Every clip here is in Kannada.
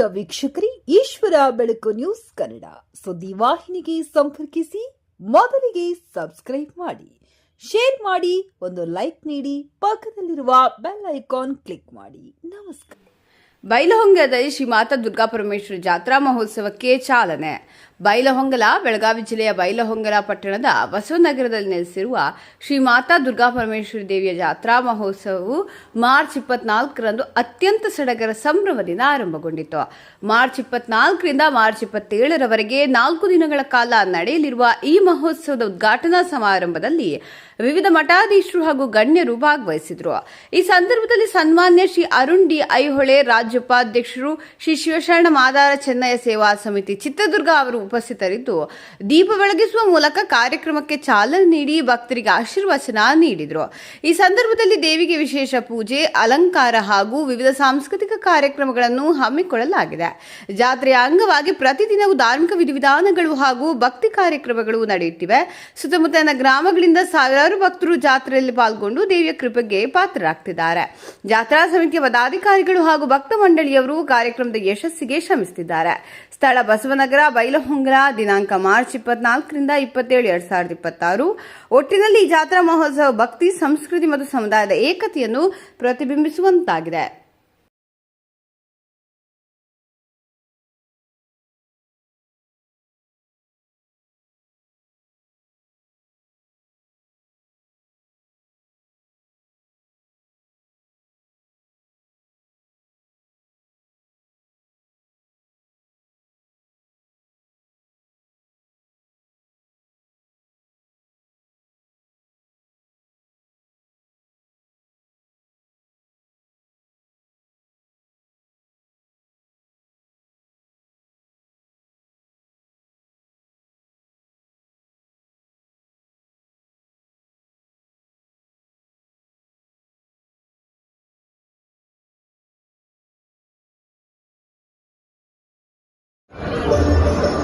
ಪ್ರಿಯ ವೀಕ್ಷಕರೇ, ಈಶ್ವರ ಬೆಳಕು ನ್ಯೂಸ್ ಕನ್ನಡ ಸುದ್ದಿ ವಾಹಿನಿಗೆ ಸಂಪರ್ಕಿಸಿ. ಮೊದಲಿಗೆ ಸಬ್ಸ್ಕ್ರೈಬ್ ಮಾಡಿ, ಶೇರ್ ಮಾಡಿ, ಒಂದು ಲೈಕ್ ನೀಡಿ, ಪಕ್ಕದಲ್ಲಿರುವ ಬೆಲ್ ಐಕಾನ್ ಕ್ಲಿಕ್ ಮಾಡಿ. ನಮಸ್ಕಾರ. ಬೈಲಹೊಂಗಲದಲ್ಲಿ ಶ್ರೀ ಮಾತಾ ದುರ್ಗಾಪರಮೇಶ್ವರಿ ಜಾತ್ರಾ ಮಹೋತ್ಸವಕ್ಕೆ ಚಾಲನೆ. ಬೈಲಹೊಂಗಲ ಬೆಳಗಾವಿ ಜಿಲ್ಲೆಯ ಬೈಲಹೊಂಗಲ ಪಟ್ಟಣದ ಬಸವನಗರದಲ್ಲಿ ನೆಲೆಸಿರುವ ಶ್ರೀ ಮಾತಾ ದುರ್ಗಾಪರಮೇಶ್ವರಿ ದೇವಿಯ ಜಾತ್ರಾ ಮಹೋತ್ಸವವು ಮಾರ್ಚ್ 24ರಂದು ಅತ್ಯಂತ ಸಡಗರ ಸಂಭ್ರಮದಿಂದ ಆರಂಭಗೊಂಡಿತು. ಮಾರ್ಚ್ 24ರಿಂದ ಮಾರ್ಚ್ 27ರವರೆಗೆ 4 ದಿನಗಳ ಕಾಲ ನಡೆಯಲಿರುವ ಈ ಮಹೋತ್ಸವದ ಉದ್ಘಾಟನಾ ಸಮಾರಂಭದಲ್ಲಿ ವಿವಿಧ ಮಠಾಧೀಶರು ಹಾಗೂ ಗಣ್ಯರು ಭಾಗವಹಿಸಿದರು. ಈ ಸಂದರ್ಭದಲ್ಲಿ ಸನ್ಮಾನ್ಯ ಶ್ರೀ ಅರುಣ್ ಡಿ ಐಹೊಳೆ ರಾಜ್ಯೋಪಾಧ್ಯಕ್ಷರು, ಶ್ರೀ ಶಿವಶರಣ ಮಾದಾರ ಚೆನ್ನಯ್ಯ ಸೇವಾ ಸಮಿತಿ ಚಿತ್ರದುರ್ಗ ಅವರು ಉಪಸ್ಥಿತರಿದ್ದು ದೀಪ ಬೆಳಗಿಸುವ ಮೂಲಕ ಕಾರ್ಯಕ್ರಮಕ್ಕೆ ಚಾಲನೆ ನೀಡಿ ಭಕ್ತರಿಗೆ ಆಶೀರ್ವಚನ ನೀಡಿದರು. ಈ ಸಂದರ್ಭದಲ್ಲಿ ದೇವಿಗೆ ವಿಶೇಷ ಪೂಜೆ, ಅಲಂಕಾರ ಹಾಗೂ ವಿವಿಧ ಸಾಂಸ್ಕೃತಿಕ ಕಾರ್ಯಕ್ರಮಗಳನ್ನು ಹಮ್ಮಿಕೊಳ್ಳಲಾಗಿದೆ. ಜಾತ್ರೆಯ ಅಂಗವಾಗಿ ಪ್ರತಿದಿನವೂ ಧಾರ್ಮಿಕ ವಿಧಿವಿಧಾನಗಳು ಹಾಗೂ ಭಕ್ತಿ ಕಾರ್ಯಕ್ರಮಗಳು ನಡೆಯುತ್ತಿವೆ. ಸುತ್ತಮುತ್ತಲಿನ ಗ್ರಾಮಗಳಿಂದ ಸಾವಿರಾರು ಭಕ್ತರು ಜಾತ್ರೆಯಲ್ಲಿ ಪಾಲ್ಗೊಂಡು ದೇವಿಯ ಕೃಪೆಗೆ ಪಾತ್ರರಾಗ್ತಿದ್ದಾರೆ. ಜಾತ್ರಾ ಸಮಿತಿಯ ಪದಾಧಿಕಾರಿಗಳು ಹಾಗೂ ಭಕ್ತ ಮಂಡಳಿಯವರು ಕಾರ್ಯಕ್ರಮದ ಯಶಸ್ಸಿಗೆ ಶ್ರಮಿಸುತ್ತಿದ್ದಾರೆ. ಸ್ಥಳ ಬಸವನಗರ, ಬೈಲಹೊಂಗಲ. ದಿನಾಂಕ ಮಾರ್ಚ್ 24ರಿಂದ 27, 2026. ಒಟ್ಟಿನಲ್ಲಿ ಈ ಜಾತ್ರಾ ಮಹೋತ್ಸವ ಭಕ್ತಿ, ಸಂಸ್ಕೃತಿ ಮತ್ತು ಸಮುದಾಯದ ಏಕತೆಯನ್ನು ಪ್ರತಿಬಿಂಬಿಸುವಂತಾಗಿದೆ.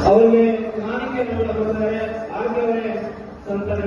ಅವರಿಗೆ ಕಾಣಿಕೆ ಕೊಡ್ತಾರೆ. ಹಾಗೆ ಸಂತಾನ